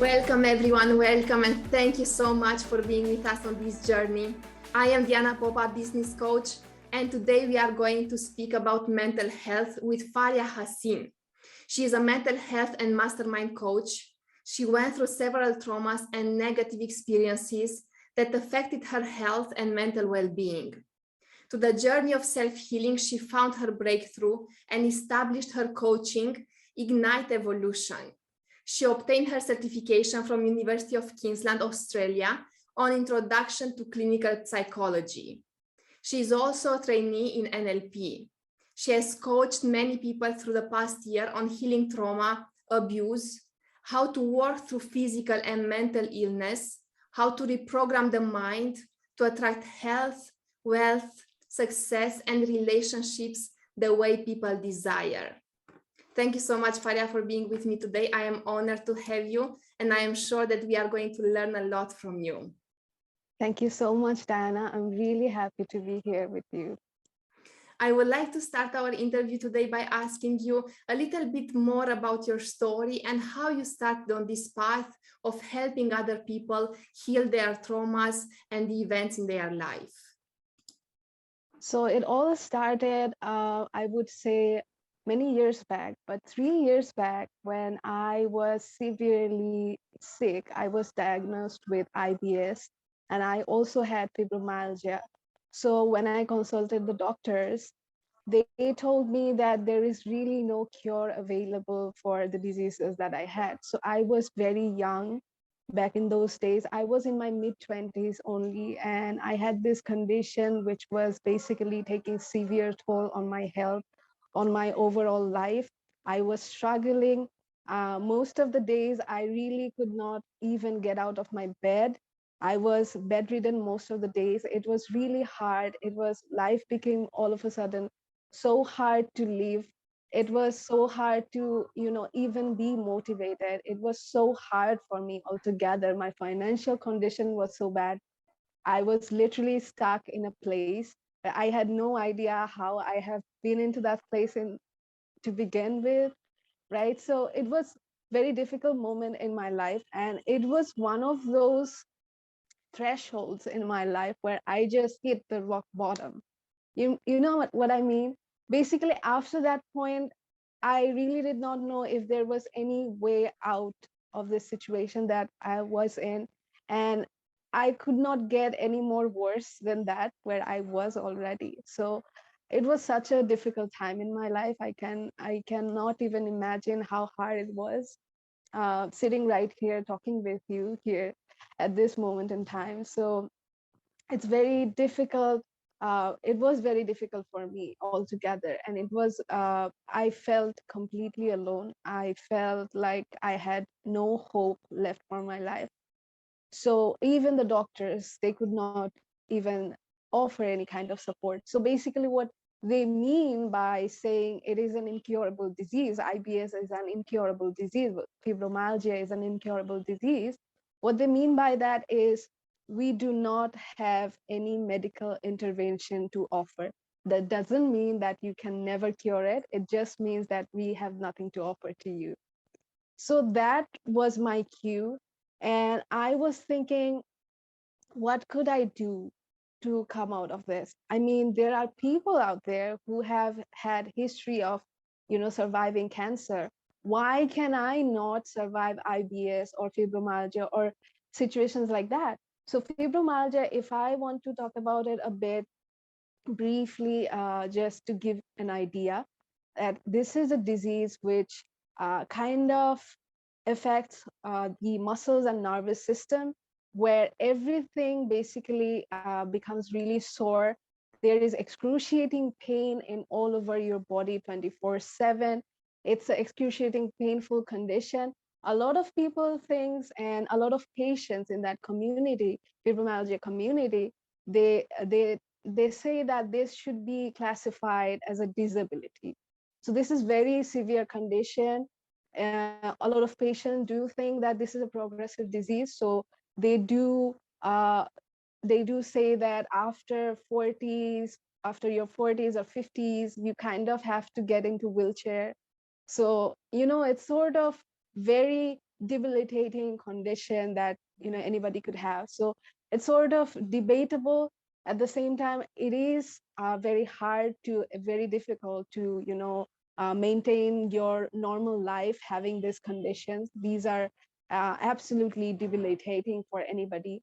Welcome everyone, welcome, and thank you so much for being with us on this journey. I am Diana Popa, business coach, and today we are going to speak about mental health with Faria Hasin. She is a mental health and mastermind coach. She went through several traumas and negative experiences that affected her health and mental well-being. To the journey of self-healing, she found her breakthrough and established her coaching, Ignite Evolution. She obtained her certification from University of Queensland, Australia, on Introduction to Clinical Psychology. She is also a trainee in NLP. She has coached many people through the past year on healing trauma, abuse, how to work through physical and mental illness, how to reprogram the mind to attract health, wealth, success, and relationships the way people desire. Thank you so much, Faria, for being with me today. I am honored to have you, and I am sure that we are going to learn a lot from you. Thank you so much, Diana. I'm really happy to be here with you. I would like to start our interview today by asking you a little bit more about your story and how you started on this path of helping other people heal their traumas and the events in their life. So it all started, I would say, many years back, but 3 years back when I was severely sick. I was diagnosed with IBS and I also had fibromyalgia. So when I consulted the doctors, they told me that there is really no cure available for the diseases that I had. So I was very young back in those days. I was in my mid-20s only, and I had this condition which was basically taking severe toll on my health, on my overall life. I was struggling. Most of the days, I really could not even get out of my bed. I was bedridden most of the days. It was really hard. Life became all of a sudden so hard to live. It was so hard to, even be motivated. It was so hard for me altogether. My financial condition was so bad. I was literally stuck in a place where I had no idea how I have been into that place to begin with, right? So it was very difficult moment in my life, and it was one of those thresholds in my life where I just hit the rock bottom. You know what I mean? Basically, after that point, I really did not know if there was any way out of this situation that I was in. And I could not get any more worse than that where I was already. So it was such a difficult time in my life. I cannot even imagine how hard it was sitting right here talking with you here at this moment in time. So it's very difficult. It was very difficult for me altogether. And I felt completely alone. I felt like I had no hope left for my life. So even the doctors, they could not even offer any kind of support. So basically what they mean by saying it is an incurable disease, IBS is an incurable disease, fibromyalgia is an incurable disease, what they mean by that is we do not have any medical intervention to offer. That doesn't mean that you can never cure it. It just means that we have nothing to offer to you. So that was my cue. And I was thinking, what could I do to come out of this? I mean, there are people out there who have had history of, surviving cancer. Why can I not survive IBS or fibromyalgia or situations like that? So fibromyalgia, if I want to talk about it a bit briefly, just to give an idea, that this is a disease which kind of affects the muscles and nervous system, where everything basically becomes really sore. There is excruciating pain in all over your body 24/7. It's an excruciating, painful condition. A lot of people think, and a lot of patients in that community, fibromyalgia community, they say that this should be classified as a disability. So this is very severe condition. A lot of patients do think that this is a progressive disease. So they do say that after your 40s or 50s, you kind of have to get into wheelchair. So, it's sort of very debilitating condition that anybody could have. So it's sort of debatable. At the same time, it is very hard to very difficult to maintain your normal life having these conditions. These are absolutely debilitating for anybody.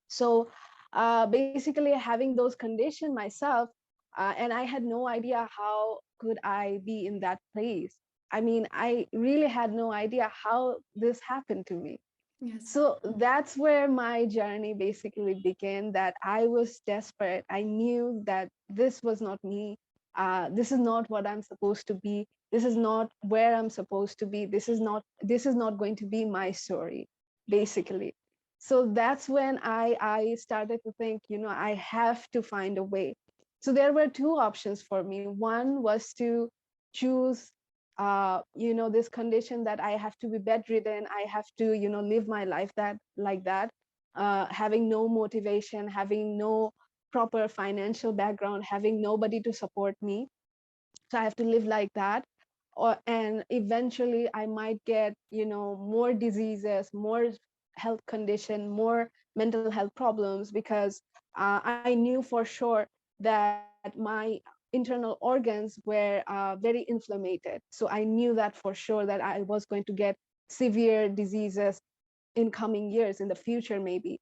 So basically having those conditions myself, and I had no idea how could I be in that place. I mean, I really had no idea how this happened to me. Yes. So that's where my journey basically began, that I was desperate. I knew that this was not me. This is not what I'm supposed to be. This is not where I'm supposed to be. This is not going to be my story, basically. So that's when I started to think, I have to find a way. So there were two options for me. One was to choose this condition that I have to be bedridden, I have to live my life that like that, having no motivation, having no proper financial background, having nobody to support me, so I have to live like that. And eventually I might get more diseases, more health condition, more mental health problems, because I knew for sure that my internal organs were very inflamed. So I knew that for sure, that I was going to get severe diseases in coming years, in the future maybe.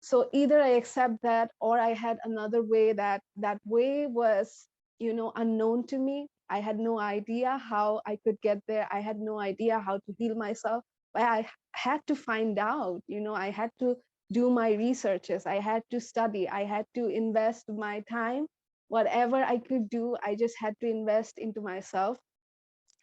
So either I accept that, or I had another way. That way was unknown to me. I had no idea how I could get there. I had no idea how to heal myself, but I had to find out. I had to do my researches, I had to study, I had to invest my time. Whatever I could do, I just had to invest into myself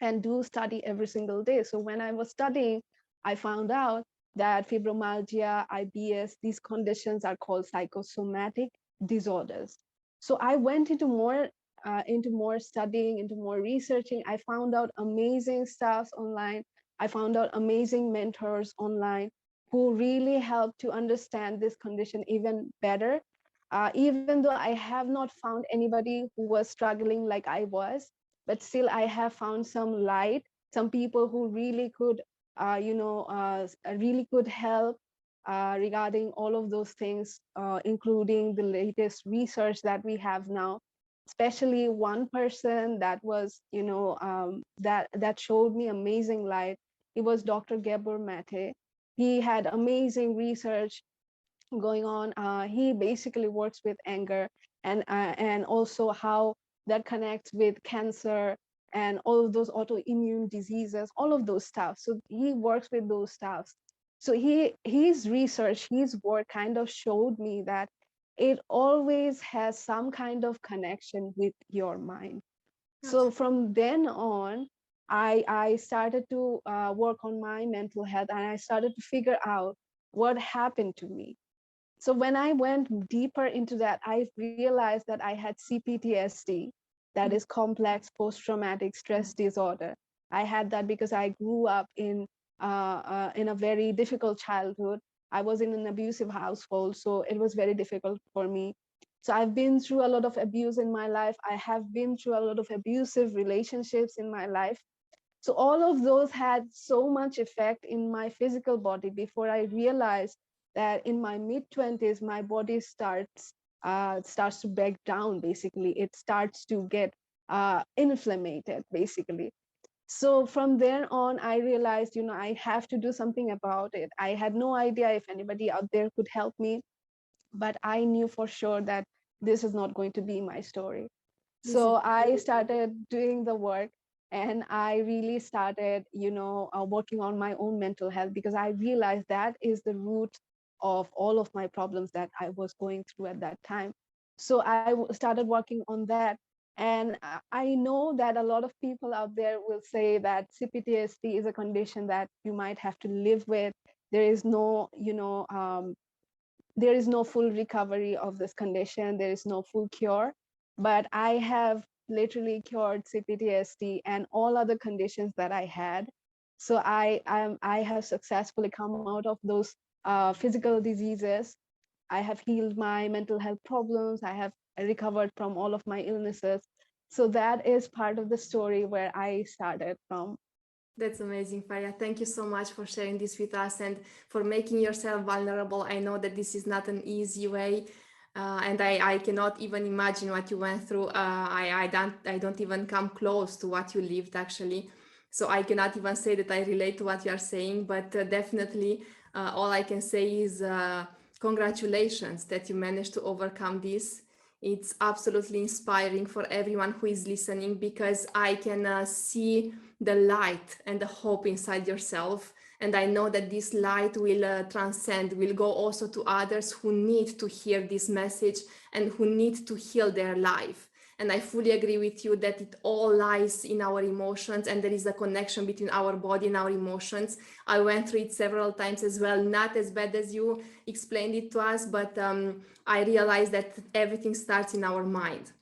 and do study every single day. So when I was studying, I found out that fibromyalgia, IBS, these conditions are called psychosomatic disorders. So I went into more studying, into more researching. I found out amazing stuff online. I found out amazing mentors online who really helped to understand this condition even better. Even though I have not found anybody who was struggling like I was, but still I have found some light, some people who really could really could help regarding all of those things, including the latest research that we have now. Especially one person that was that showed me amazing light. It was Dr. Gabor Mate. He had amazing research going on. He basically works with anger, and also how that connects with cancer and all of those autoimmune diseases, all of those stuff. So he works with those stuff. So his research, his work kind of showed me that it always has some kind of connection with your mind. So Absolutely. from then on, I started to work on my mental health, and I started to figure out what happened to me. So when I went deeper into that, I realized that I had CPTSD, that is complex post-traumatic stress disorder. I had that because I grew up in a very difficult childhood. I was in an abusive household, so it was very difficult for me. So I've been through a lot of abuse in my life. I have been through a lot of abusive relationships in my life. So all of those had so much effect in my physical body before I realized that in my mid 20s, my body starts to break down. Basically, it starts to get inflamed. Basically, so from there on, I realized, I have to do something about it. I had no idea if anybody out there could help me, but I knew for sure that this is not going to be my story. This is So I started doing the work, and I really started working on my own mental health, because I realized that is the root of all of my problems that I was going through at that time. So I started working on that. And I know that a lot of people out there will say that CPTSD is a condition that you might have to live with. There is no there is no full recovery of this condition, there is no full cure. But I have literally cured CPTSD and all other conditions that I had. So I have successfully come out of those physical diseases. I have healed my mental health problems. I have recovered from all of my illnesses. So that is part of the story where I started from. That's amazing, Faria. Thank you so much for sharing this with us and for making yourself vulnerable. I know that this is not an easy way, and I cannot even imagine what you went through. I don't even come close to what you lived actually. So I cannot even say that I relate to what you are saying, but definitely all I can say is congratulations that you managed to overcome this. It's absolutely inspiring for everyone who is listening because I can see the light and the hope inside yourself. And I know that this light will transcend, will go also to others who need to hear this message and who need to heal their life. And I fully agree with you that it all lies in our emotions and there is a connection between our body and our emotions. I went through it several times as well, not as bad as you explained it to us, but I realized that everything starts in our mind.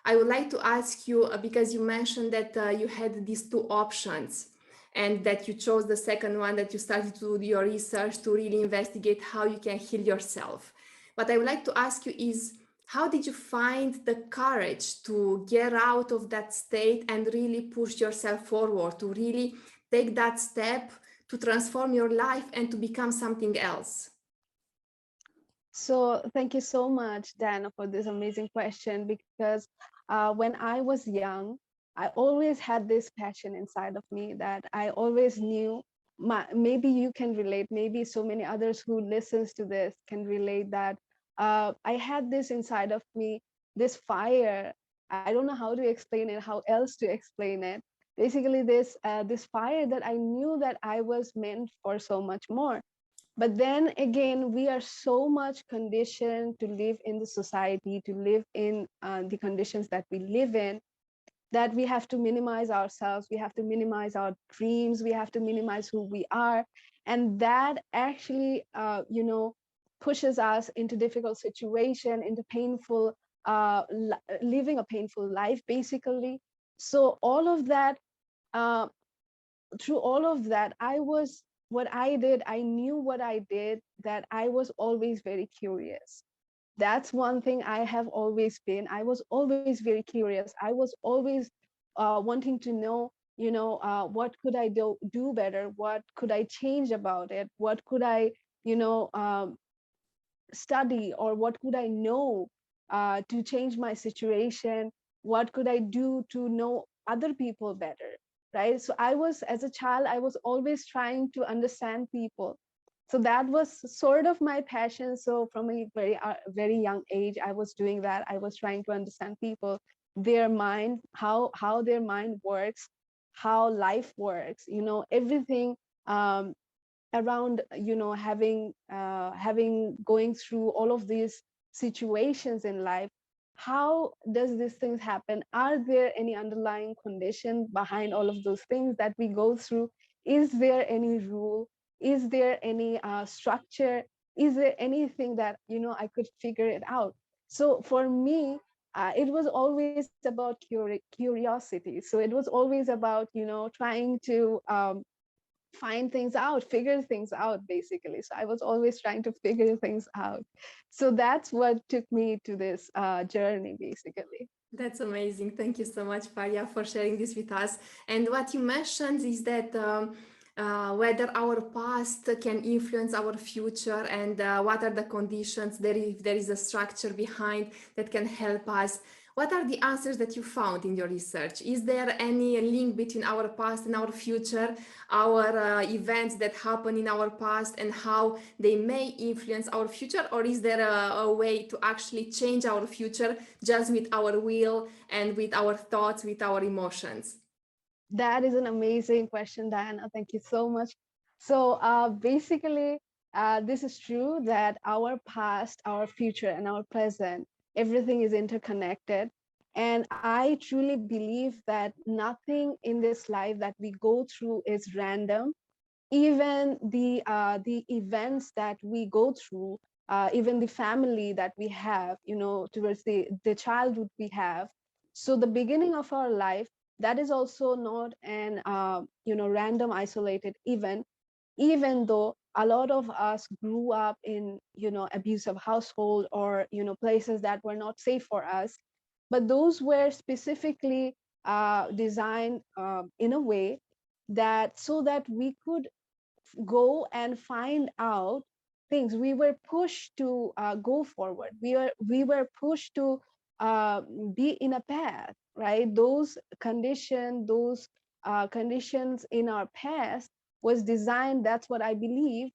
I would like to ask you, because you mentioned that you had these two options and that you chose the second one, that you started to do your research to really investigate how you can heal yourself. What I would like to ask you is, how did you find the courage to get out of that state and really push yourself forward, to really take that step to transform your life and to become something else? So thank you so much, Dana, for this amazing question. Because when I was young, I always had this passion inside of me that I always knew. Maybe you can relate. Maybe so many others who listens to this can relate that I had this inside of me, this fire. I don't know how to explain it, how else to explain it. Basically, this fire that I knew that I was meant for so much more. But then again, we are so much conditioned to live in the society, to live in the conditions that we live in, that we have to minimize ourselves, we have to minimize our dreams, we have to minimize who we are. And that actually, pushes us into difficult situation, into painful, living a painful life, basically. So all of that, uh, through all of that, what I did, I knew what I did, that I was always very curious. That's one thing I have always been. I was always very curious. I was always wanting to know, what could I do better? What could I change about it? What could I, you know, um, study, or what could I know to change my situation? What could I do to know other people better? Right. So I was, as a child, I was always trying to understand people. So that was sort of my passion. So from a very young age, I was doing that. I was trying to understand people, their mind, how their mind works, how life works, everything. Around having going through all of these situations in life. How does these things happen? Are there any underlying condition behind all of those things that we go through? Is there any rule? Is there any structure? Is there anything that I could figure it out? So for me, it was always about curiosity. So it was always about trying to find things out, figure things out, basically. So I was always trying to figure things out. So that's what took me to this journey, basically. That's amazing. Thank you so much, Faria, for sharing this with us. And what you mentioned is that whether our past can influence our future and what are the conditions, if there is a structure behind that can help us. What are the answers that you found in your research? Is there any link between our past and our future, our events that happen in our past and how they may influence our future? Or is there a way to actually change our future just with our will and with our thoughts, with our emotions? That is an amazing question, Diana. Thank you so much. So basically, this is true that our past, our future, and our present, everything is interconnected. And I truly believe that nothing in this life that we go through is random. Even the events that we go through, even the family that we have, towards the childhood we have. So the beginning of our life, that is also not an random isolated event, even though a lot of us grew up in abusive household, or places that were not safe for us. But those were specifically designed in a way that so that we could go and find out things. We were pushed to go forward. We were pushed to uh, be in a path, right? Those conditions in our past was designed, that's what I believe,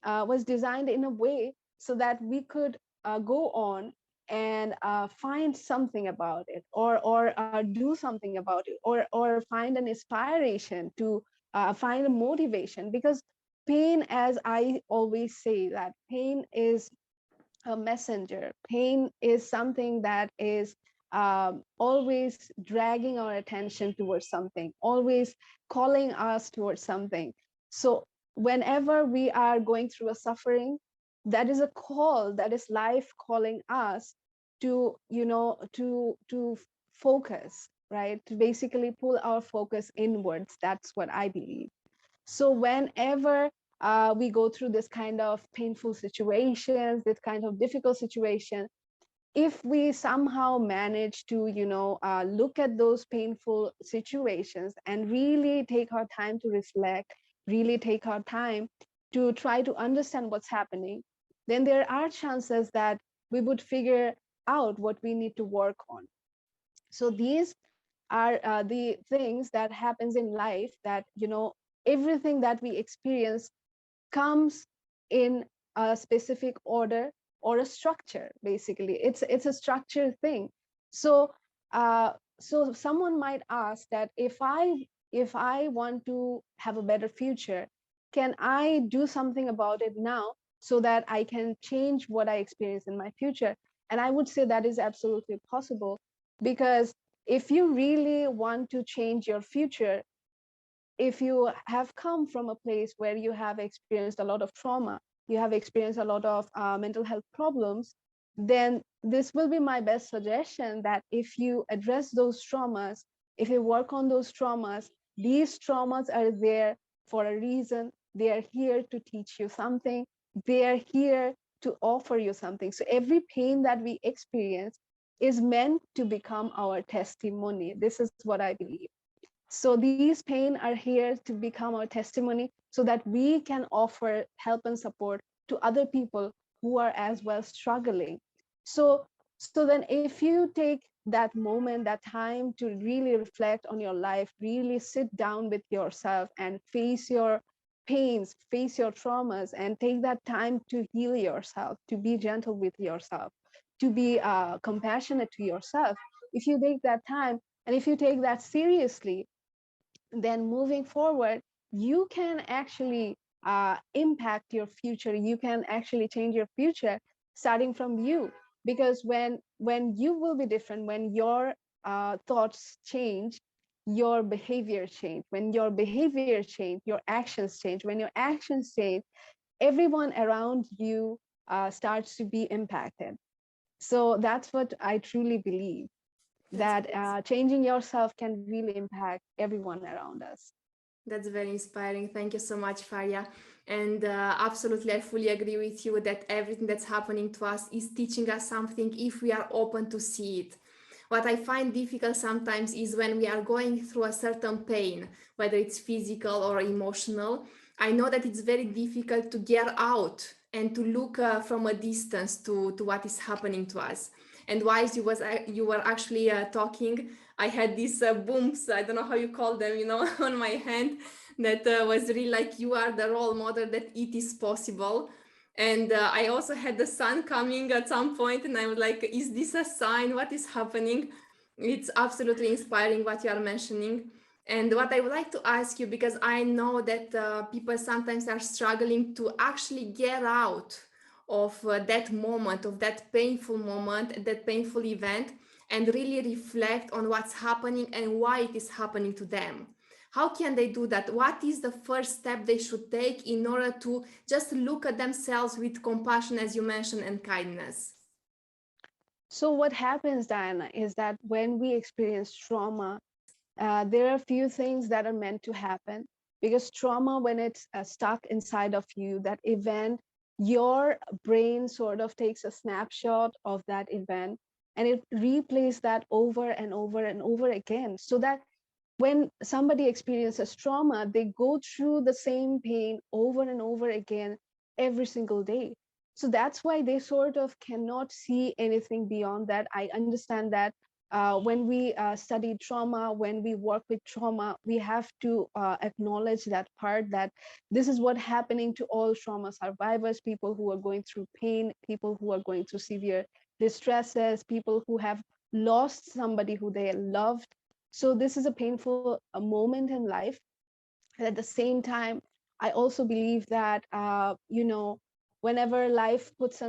was designed in a way so that we could go on and find something about it, or do something about it, or find an inspiration to find a motivation. Because pain, as I always say, that pain is a messenger. Pain is something that is always dragging our attention towards something, always calling us towards something. So whenever we are going through a suffering, that is a call, that is life calling us to, to focus, right? To basically pull our focus inwards. That's what I believe. So whenever we go through this kind of painful situations, this kind of difficult situation, if we somehow manage to, look at those painful situations and really take our time to reflect, really take our time to try to understand what's happening, then there are chances that we would figure out what we need to work on. So these are the things that happens in life, that everything that we experience comes in a specific order or a structure. Basically, it's a structured thing. So so someone might ask that, if I want to have a better future, can I do something about it now so that I can change what I experience in my future? And I would say that is absolutely possible, because if you really want to change your future, if you have come from a place where you have experienced a lot of trauma, you have experienced a lot of mental health problems, then this will be my best suggestion, that if you address those traumas, if you work on those traumas, these traumas are there for a reason. They are here to teach you something. They are here to offer you something. So every pain that we experience is meant to become our testimony. This is what I believe. So these pain are here to become our testimony, so that we can offer help and support to other people who are as well struggling. So then if you take that moment, that time to really reflect on your life, really sit down with yourself and face your pains, face your traumas, and take that time to heal yourself, to be gentle with yourself, to be compassionate to yourself. If you take that time and if you take that seriously, then moving forward, you can actually impact your future. You can actually change your future starting from you. Because when you will be different, when your thoughts change, your behavior change. When your behavior change, your actions change. When your actions change, everyone around you starts to be impacted. So that's what I truly believe, That's that changing yourself can really impact everyone around us. That's very inspiring. Thank you so much, Faria. And absolutely, I fully agree with you that everything that's happening to us is teaching us something if we are open to see it. What I find difficult sometimes is when we are going through a certain pain, whether it's physical or emotional. I know that it's very difficult to get out and to look from a distance to what is happening to us. And whilst you were actually talking, I had these booms, I don't know how you call them, on my hand, that was really like, you are the role model that it is possible. And I also had the sun coming at some point, and I was like, is this a sign? What is happening? It's absolutely inspiring what you are mentioning. And what I would like to ask you, because I know that people sometimes are struggling to actually get out of that moment, of that painful moment, that painful event, and really reflect on what's happening and why it is happening to them. How can they do that? What is the first step they should take in order to just look at themselves with compassion, as you mentioned, and kindness? So what happens, Diana, is that when we experience trauma, there are a few things that are meant to happen. Because trauma, when it's stuck inside of you, that event, your brain sort of takes a snapshot of that event, and it replays that over and over and over again, so that when somebody experiences trauma, they go through the same pain over and over again every single day. So that's why they sort of cannot see anything beyond that. I understand that when we study trauma, when we work with trauma, we have to acknowledge that part, that this is what happening to all trauma survivors, people who are going through pain, people who are going through severe distresses, people who have lost somebody who they loved. So this is a painful moment in life. And at the same time, I also believe that whenever life puts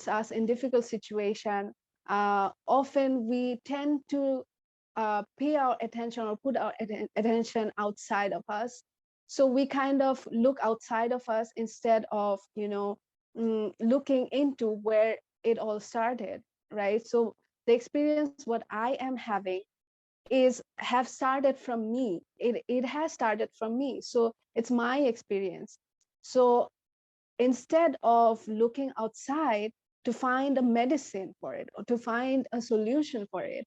us in difficult situation, often we tend to pay our attention or put our attention outside of us. So we kind of look outside of us instead of looking into where it all started, right? So the experience what I am having is have started from me. It has started from me, so it's my experience. So instead of looking outside to find a medicine for it or to find a solution for it,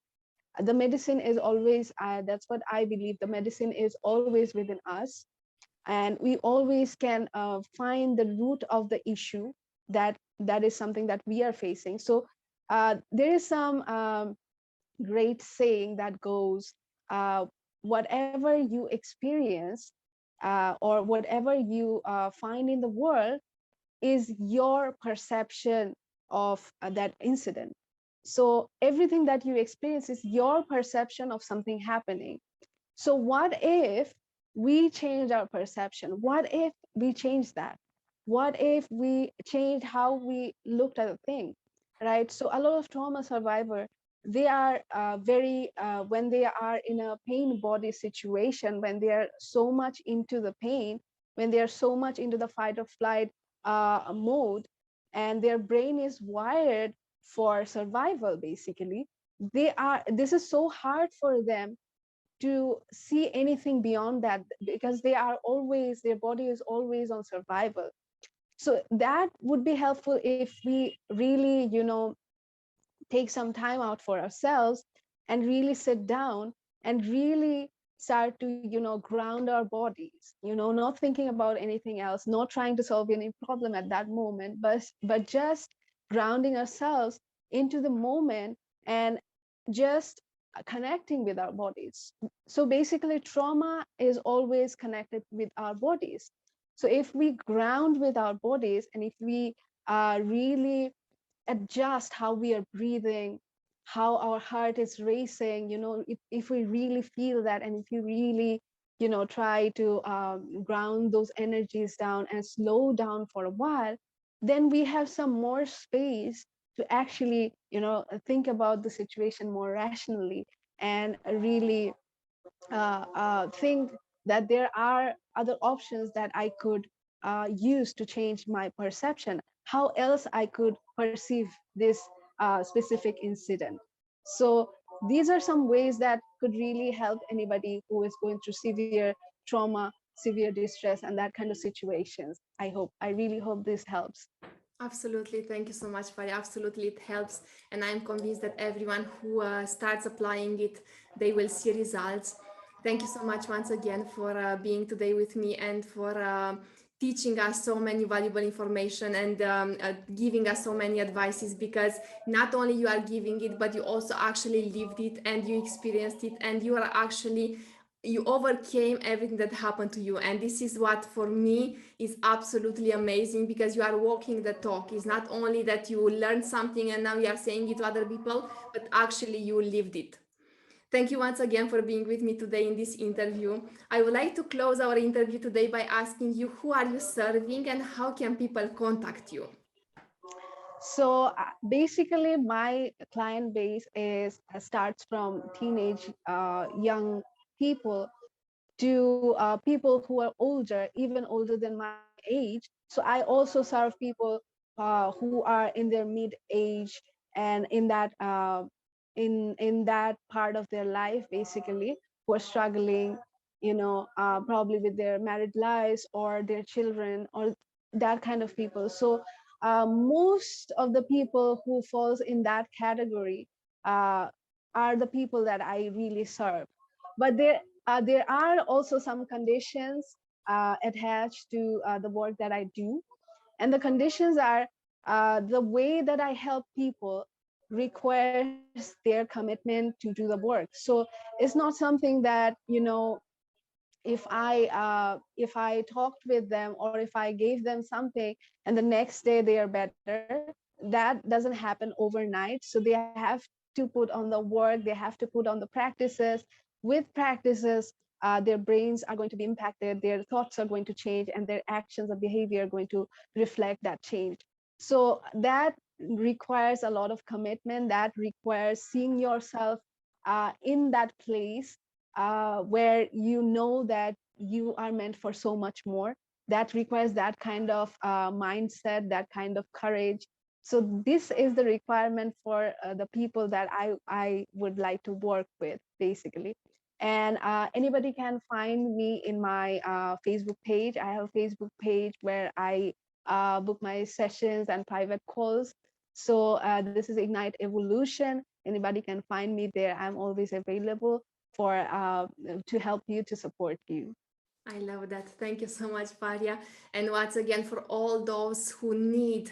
the medicine is always, that's what I believe, the medicine is always within us, and we always can find the root of the issue, that is something that we are facing. So there is some great saying that goes, whatever you experience or whatever you find in the world is your perception of that incident. So everything that you experience is your perception of something happening. So what if we change our perception? What if we change that? What if we change how we looked at a thing, right? So a lot of trauma survivor, they are very when they are in a pain body situation, when they are so much into the pain, when they are so much into the fight or flight mode, and their brain is wired for survival, basically, this is so hard for them to see anything beyond that, because they are always, their body is always on survival. So that would be helpful if we really take some time out for ourselves and really sit down and really start to ground our bodies, not thinking about anything else, not trying to solve any problem at that moment, but just grounding ourselves into the moment and just connecting with our bodies. So basically trauma is always connected with our bodies. So if we ground with our bodies, and if we really adjust how we are breathing, how our heart is racing, if we really feel that, and if you really try to ground those energies down and slow down for a while, then we have some more space to actually think about the situation more rationally, and really think that there are other options that I could use to change my perception, how else I could perceive this specific incident. So these are some ways that could really help anybody who is going through severe trauma, severe distress, and that kind of situations. I really hope this helps. Absolutely. Thank you so much, Faria. Absolutely, it helps. And I'm convinced that everyone who starts applying it, they will see results. Thank you so much once again for being today with me and for teaching us so many valuable information and giving us so many advices, because not only you are giving it, but you also actually lived it and you experienced it, and you are actually, you overcame everything that happened to you. And this is what for me is absolutely amazing, because you are walking the talk. It's not only that you learned something and now you are saying it to other people, but actually you lived it. Thank you once again for being with me today in this interview. I would like to close our interview today by asking you, who are you serving and how can people contact you? So basically, my client base is starts from teenage young people to people who are older, even older than my age. So I also serve people who are in their mid age, and in that part of their life, basically, who are struggling, probably with their married lives or their children, or that kind of people. So most of the people who falls in that category uh, are the people that I really serve. But there There are also some conditions attached to the work that I do. And the conditions are the way that I help people requires their commitment to do the work. So it's not something that, if I talked with them or if I gave them something and the next day they are better, that doesn't happen overnight. So they have to put on the work, they have to put on the practices. With practices, their brains are going to be impacted, their thoughts are going to change, and their actions and behavior are going to reflect that change. So that requires a lot of commitment, that requires seeing yourself in that place where you know that you are meant for so much more. That requires that kind of mindset, that kind of courage. So this is the requirement for the people that I would like to work with, basically. And anybody can find me in my Facebook page. I have a Facebook page where I book my sessions and private calls. So this is Ignite Evolution. Anybody can find me there. I'm always available for to help you, to support you. I love that. Thank you so much, Faria. And once again, for all those who need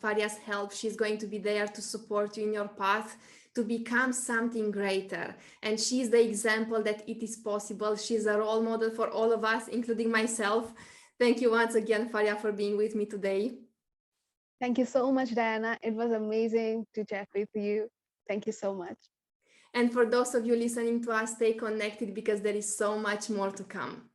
Faria's help, she's going to be there to support you in your path to become something greater. And she's the example that it is possible. She's a role model for all of us, including myself. Thank you once again, Faria, for being with me today. Thank you so much, Diana. It was amazing to chat with you. Thank you so much. And for those of you listening to us, stay connected because there is so much more to come.